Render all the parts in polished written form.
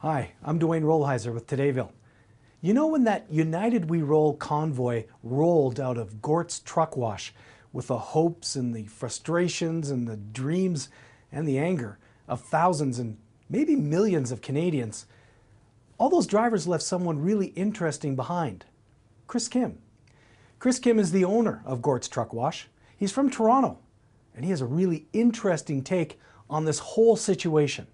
Hi, I'm Dwayne Rollheiser with Todayville. You know when that United We Roll convoy rolled out of Gort's truck wash with the hopes and the frustrations and the dreams and the anger of thousands and maybe millions of Canadians, all those drivers left someone really interesting behind. Kris Kim. Kris Kim is the owner of Gort's Truck Wash. He's from Toronto, and he has a really interesting take on this whole situation.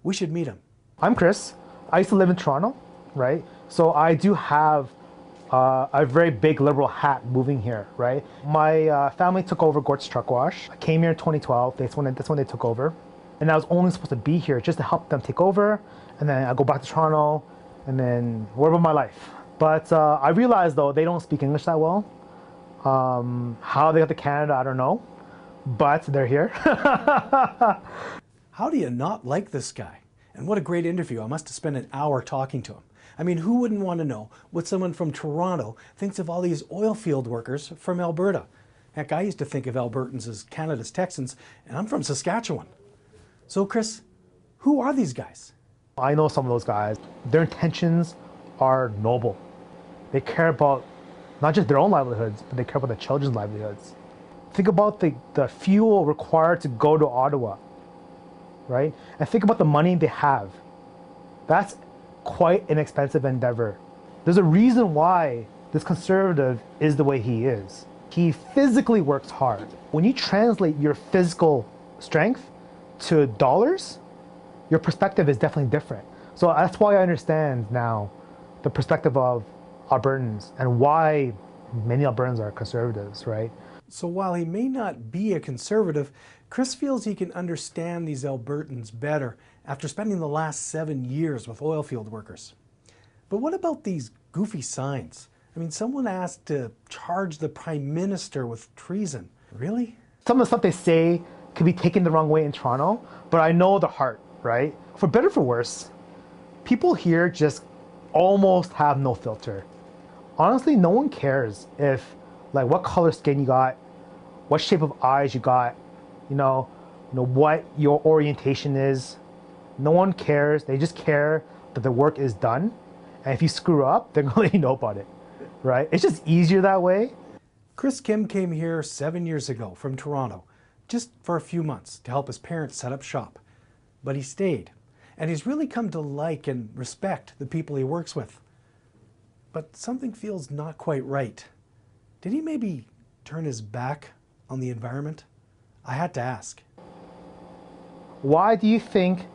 We should meet him. I'm Kris. I used to live in Toronto, right? So I do have a very big liberal hat moving here, right? My family took over Gort's Truck Wash. I came here in 2012. That's when they took over. And I was only supposed to be here just to help them take over. And then I go back to Toronto and then worry about my life. But I realized though, they don't speak English that well. How they got to Canada, I don't know. But they're here. How do you not like this guy? And what a great interview. I must have spent an hour talking to him. I mean, who wouldn't want to know what someone from Toronto thinks of all these oil field workers from Alberta? Heck, I used to think of Albertans as Canada's Texans, and I'm from Saskatchewan. So, Kris, who are these guys? I know some of those guys. Their intentions are noble. They care about not just their own livelihoods, but they care about their children's livelihoods. Think about the fuel required to go to Ottawa, right? And think about the money they have. That's quite an expensive endeavor. There's a reason why this conservative is the way he is. He physically works hard. When you translate your physical strength to dollars, your perspective is definitely different. So that's why I understand now the perspective of Albertans and why many Albertans are conservatives, right? So while he may not be a conservative, Kris feels he can understand these Albertans better after spending the last 7 years with oil field workers. But what about these goofy signs? I mean, someone asked to charge the Prime Minister with treason. Really? Some of the stuff they say could be taken the wrong way in Toronto, but I know the heart, right? For better or for worse, people here just almost have no filter. Honestly, no one cares if, like, what color skin you got, what shape of eyes you got, you know what your orientation is. No one cares. They just care that the work is done. And if you screw up, they're going to let you know about it, right? It's just easier that way. Kris Kim came here 7 years ago from Toronto, just for a few months to help his parents set up shop. But he stayed, and he's really come to like and respect the people he works with. But something feels not quite right. Did he maybe turn his back on the environment? I had to ask. Why do you think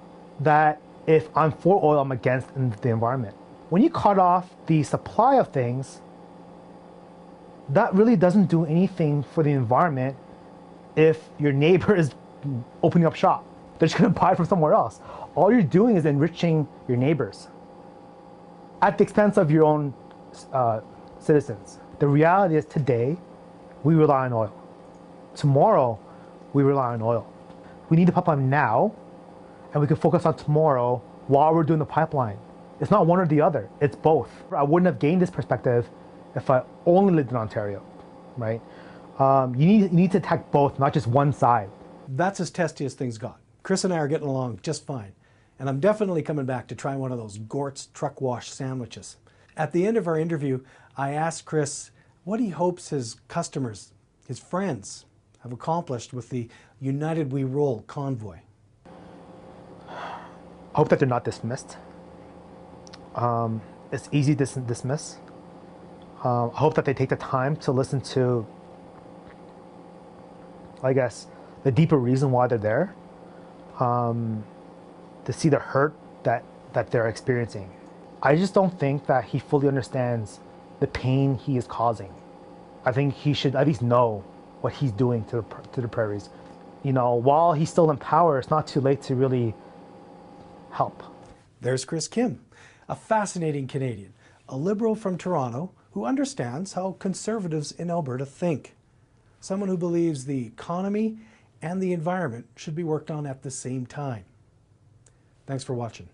that if I'm for oil, I'm against the environment? When you cut off the supply of things, that really doesn't do anything for the environment if your neighbor is opening up shop. They're just going to buy from somewhere else. All you're doing is enriching your neighbors at the expense of your own citizens. The reality is today, we rely on oil. Tomorrow, we rely on oil. We need the pipeline now, and we can focus on tomorrow while we're doing the pipeline. It's not one or the other, it's both. I wouldn't have gained this perspective if I only lived in Ontario, right? You need to attack both, not just one side. That's as testy as things got. Kris and I are getting along just fine, and I'm definitely coming back to try one of those Gort's Truck Wash sandwiches. At the end of our interview, I asked Kris what he hopes his customers, his friends, have accomplished with the United We Roll convoy. I hope that they're not dismissed. It's easy to dismiss. I hope that they take the time to listen to, I guess, the deeper reason why they're there, to see the hurt that they're experiencing. I just don't think that he fully understands the pain he is causing. I think he should at least know what he's doing to the prairies. You know, while he's still in power, it's not too late to really help. There's Kris Kim, a fascinating Canadian, a liberal from Toronto who understands how conservatives in Alberta think. Someone who believes the economy and the environment should be worked on at the same time. Thanks for watching.